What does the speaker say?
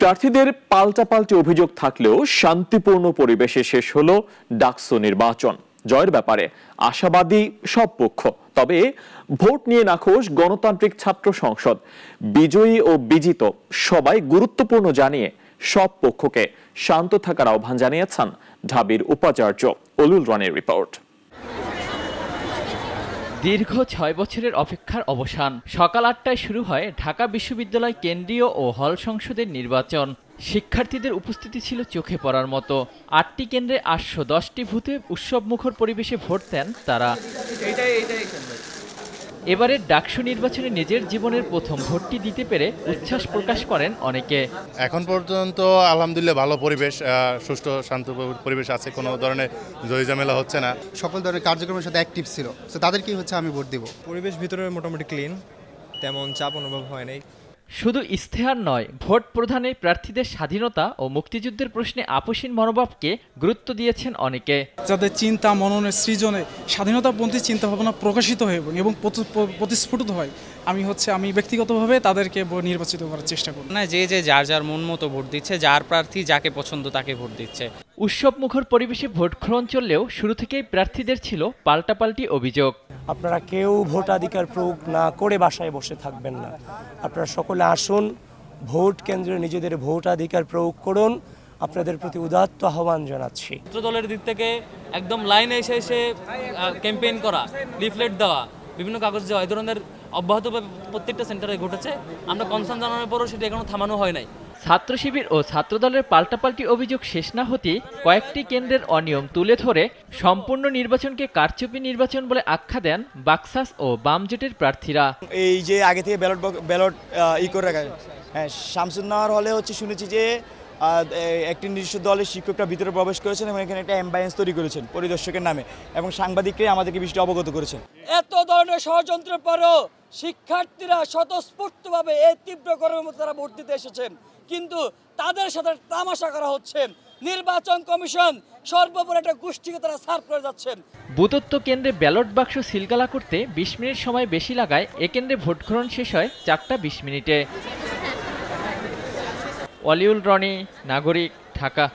প্রার্থীদের পাল্টাপাল্টি অভিযোগ থাকলেও শান্তিপূর্ণ পরিবেশে শেষ হলো ডাকসু নির্বাচন। জয়ের ব্যাপারে আশাবাদী সব পক্ষ, তবে ভোট নিয়ে নাখোশ গণতান্ত্রিক ছাত্র সংসদ। বিজয়ী ও বিজিত সবাই গুরুত্বপূর্ণ জানিয়ে সব পক্ষকে শান্ত থাকার আহ্বান জানিয়েছেন ঢাবির উপাচার্য অলুল রানীর রিপোর্ট। দীর্ঘ ৬ বছরের অপেক্ষার অবসান। সকাল ৮টায় শুরু হয় ঢাকা বিশ্ববিদ্যালয় কেন্দ্রীয় ও হল সংসদের নির্বাচন। শিক্ষার্থীদের উপস্থিতি ছিল চোখে পড়ার মতো। ৮টি কেন্দ্রে ৮১০টি বুথে উৎসবমুখর পরিবেশে ভোট দেন তারা। এবারের ডাকসু নির্বাচনে নিজের জীবনের প্রথম ভোটটি দিতে পেরে উচ্ছ্বাস প্রকাশ করেন অনেকে। এখন পর্যন্ত আলহামদুলিল্লাহ ভালো পরিবেশ, সুষ্ঠু শান্ত পরিবেশ আছে, কোনো ধরনের জয়ঝামেলা হচ্ছে না। সকল ধরনের কার্যক্রমের সাথে অ্যাক্টিভ ছিল, তো তাদেরকেই হচ্ছে আমি ভোট দিব। পরিবেশ ভিতরে মোটামুটি ক্লিন, তেমন চাপ অনুভব হয় নাই। শুধু ইস্তেহার নয়, ভোট প্রদানে প্রার্থীদের স্বাধীনতা ও মুক্তিযুদ্ধের প্রশ্নে আপোষহীন মনোভাবকে গুরুত্ব দিয়েছেন অনেকে। যাদের চিন্তা মননের সৃজনে স্বাধীনতাপন্থী চিন্তাভাবনা প্রকাশিত হয় এবং প্রতিস্ফুটিত হয়, আমি ব্যক্তিগতভাবে তাদেরকে নির্বাচিত করার চেষ্টা করি। না, যে যার যার মন মতো ভোট দিচ্ছে, যার প্রার্থী যাকে পছন্দ তাকে ভোট দিচ্ছে। উৎসবমুখর পরিবেশে ভোট গ্রহণ চললেও শুরু থেকেই প্রার্থীদের ছিল পাল্টাপাল্টি অভিযোগ। আপনারা কেউ ভোটাধিকার প্রয়োগ না করে বাসায় বসে থাকবেন না। আপনারা সকলে আসুন, ভোট কেন্দ্রে নিজেদের ভোটাধিকার প্রয়োগ করুন। আপনাদের প্রতি উদাত্ত আহ্বান জানাচ্ছি। দলের দিক থেকে একদম লাইনে এসে ক্যাম্পেইন করা, লিফলেট দেওয়া, বিভিন্ন কাগজ দেওয়া, এই ধরনের অব্যাহতভাবে প্রত্যেকটা সেন্টারে ঘটেছে। আমরা কনসার্ন জানানোর পরও সেটা এখনো থামানো হয় নাই। ছাত্র শিবির ও ছাত্রদলের পাল্টাপাল্টি অভিযোগ শেষ না হতেই কয়েকটি কেন্দ্রের অনিয়ম তুলে ধরে সম্পূর্ণ নির্বাচনকে কারচুপি নির্বাচন বলে আখ্যা দেন বাকসাস ও বাম জোটের প্রার্থীরা। এই যে আগে থেকে ব্যালট করে রাখা, হ্যাঁ, শামসুন্নাহর হলে শুনেছি যে একটি নির্দিষ্ট দলের শিক্ষকরা ভিতরে প্রবেশ করেছেন এবং এখানে একটা অ্যাম্বায়েন্স তৈরি করেছেন পরিদর্শকের নামে, এবং সাংবাদিকরাই আমাদেরকে বিষয়টি অবগত করেছেন। এত ধরনের ষড়যন্ত্রের পরেও শিক্ষার্থীরা স্বতঃস্ফূর্তভাবে এই তীব্র গরমের মধ্যে তারা ভোট দিতে এসেছেন, কিন্তু তাদের সাথে তামাশা করা হচ্ছে। নির্বাচন কমিশন সর্বোপরি একটা গোষ্ঠীকে তারা সার্ভ করে যাচ্ছেন। বুথত্ব কেন্দ্রে ব্যালট বাক্স সিলগালা করতে ২০ মিনিট সময় বেশি লাগায় এ কেন্দ্রে ভোট গ্রহণ শেষ হয় ৪টা ২০ মিনিটে। ওয়ালিউল রনি, নাগরিক, ঢাকা।